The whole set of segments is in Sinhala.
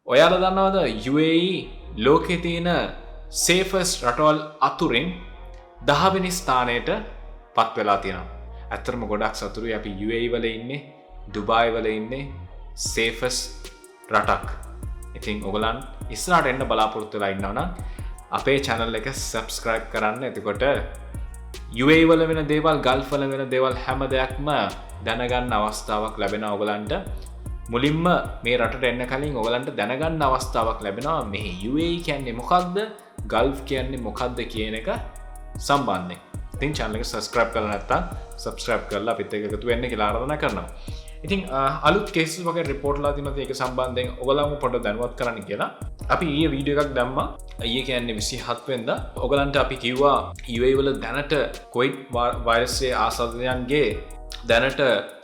ඔයාලා දන්නවද UAE ලෝකේ තියෙන සේෆස්ට් රටවල් අතුරින් 10 වෙනි ස්ථානයට පත් වෙලා තියෙනවා. ඇත්තටම ගොඩක් සතුටුයි අපි UAE වල ඉන්නේ, දුබායි වල ඉන්නේ සේෆස්ට් රටක්. ඉතින් ඔයගලන් ඉස්සරහට එන්න බලාපොරොත්තු වෙලා ඉන්නවා නම් අපේ channel එක subscribe කරන්න. එතකොට UAE වල වෙන දේවල්, ගල්ෆ් වල වෙන දේවල් හැම දෙයක්ම දැනගන්න අවස්ථාවක් ලැබෙනවා ඔයගලන්ට. මුලින්ම මේ රටට එන්න කලින් ඔයගලන්ට දැනගන්න අවස්ථාවක් ලැබෙනවා මේ UAE කියන්නේ මොකක්ද, ගල්ෆ් කියන්නේ මොකක්ද කියන එක සම්බන්ධයෙන්. ඉතින් channel එක subscribe කරලා නැත්නම් subscribe කරලා අපිත් එක්ක එකතු වෙන්න කියලා ආරාධනා කරනවා. ඉතින් අලුත් cases වගේ report ලා තියෙනවා ඒක සම්බන්ධයෙන් ඔයගලම පොඩ්ඩක් දැනුවත් කරන්න කියලා. අපි ඊයේ වීඩියෝ එකක් දැම්මා. ඊයේ කියන්නේ 27 වෙනිදා. ඔයගලන්ට අපි කිව්වා UAE වල දැනට COVID virus ආසාදනයන්ගේ දැනට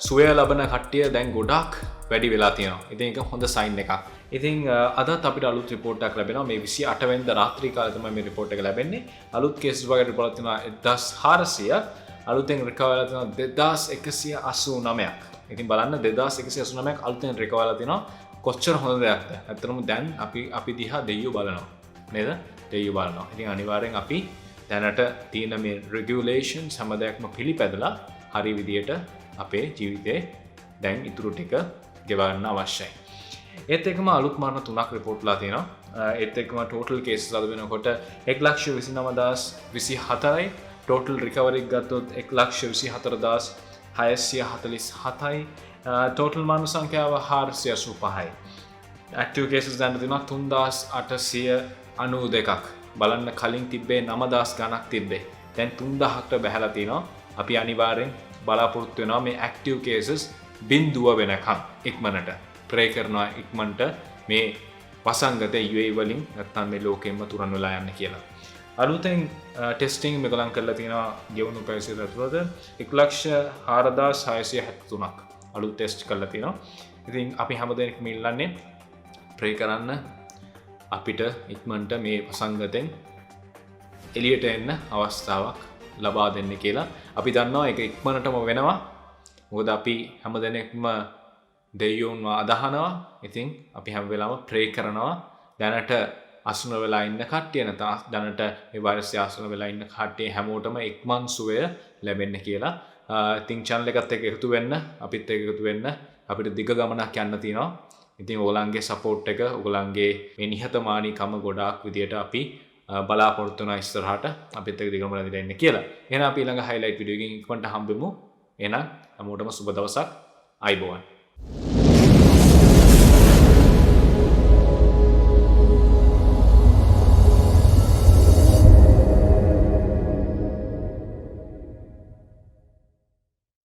සුවය ලබන කට්ටිය දැන් ගොඩක් වැඩි වෙලා තියෙනවා. ඉතින් ඒක හොඳ සයින් එකක්. ඉතින් අදත් අපිට අලුත් report එකක් ලැබෙනවා. මේ 28 වෙනිදා රාත්‍රී කාලේ තමයි මේ report එක ලැබෙන්නේ. අලුත් cases වගේ report තියෙනවා 1400. අලුතෙන් recover වෙලා තියෙනවා 2189ක්. ඉතින් බලන්න 2189ක් අලුතෙන් recover වෙලා තියෙනවා. කොච්චර හොඳ දෙයක්ද. ඇත්තටම දැන් අපි දිහා දෙයියෝ බලනවා. නේද? දෙයියෝ බලනවා. ඉතින් අනිවාර්යෙන් අපි දැනට තියෙන මේ regulations හැම දෙයක්ම පිළිපැදලා හරි විදියට අපේ ජීවිතේ දැන් ඉතුරු ටික ගෙවන්න අවශ්‍යයි. ඒත් එක්කම අලුත් මරණ 3ක් report ලා තියෙනවා. ඒත් එක්කම total cases අද වෙනකොට 1,29,024යි. total recovery ගත්තොත් 1,24,647යි. total මරණ සංඛ්‍යාව 485යි. active cases දැන් තියෙනවා 3,892ක්. බලන්න කලින් තිබ්බේ 9,000 ගණක් තිබ්බේ. දැන් 3,000කට බැහැලා තියෙනවා. අපි අනිවාර්යෙන් බලාපොරොත්තු වෙනවා මේ active cases බිඳුව වෙනකම් ඉක්මනට ප්‍රේ කරනවා ඉක්මනට මේ වසංගත UAE වලින් නැත්නම් මේ ලෝකෙම තුරන් වෙලා යන්න කියලා. අලුතෙන් ටෙස්ටිං මේගොල්ලන් කරලා තියෙනවා ගෙවුණු පැයසේ ඇතුළත 1,04,673ක් අලුත් ටෙස්ට් කරලා තියෙනවා. ඉතින් අපි හැමදෙනෙක්ම ඉල්ලන්නේ ප්‍රේ කරන්න අපිට ඉක්මනට මේ වසංගතෙන් එළියට එන්න අවස්ථාවක් ලබා දෙන්න කියලා. අපි දන්නවා ඒක ඉක්මනටම වෙනවා. මොකද අපි හැමදෙනෙක්ම දෙයියෝන්ව අදහනවා. ඉතින් අපි හැම වෙලාවම ප්‍රේ කරනවා දැනට අසුන වෙලා ඉන්න කට්ටිය නැත්නම් දැනට මේ වෛරස් ආසන වෙලා ඉන්න කට්ටිය හැමෝටම ඉක්මන් සුවය ලැබෙන්න කියලා. ඉතින් channel එකත් එක්ක එකතු වෙන්න, අපිත් එක්ක එකතු වෙන්න අපිට දිග ගමනක් යන්න තියෙනවා. ඉතින් ඔයගලන්ගේ support එක, ඔයගලන්ගේ මේ නිහතමානීකම ගොඩාක් විදියට අපි බලාපොරොත්තු වෙනවා ඉස්සරහට අපිත් එක්ක දිගටම රැඳිලා ඉන්න කියලා. එහෙනම් අපි ඊළඟ highlight video එකකින් ඉක්මනට හම්බෙමු. එහෙනම් හැමෝටම සුබ දවසක්. ආයුබෝවන්.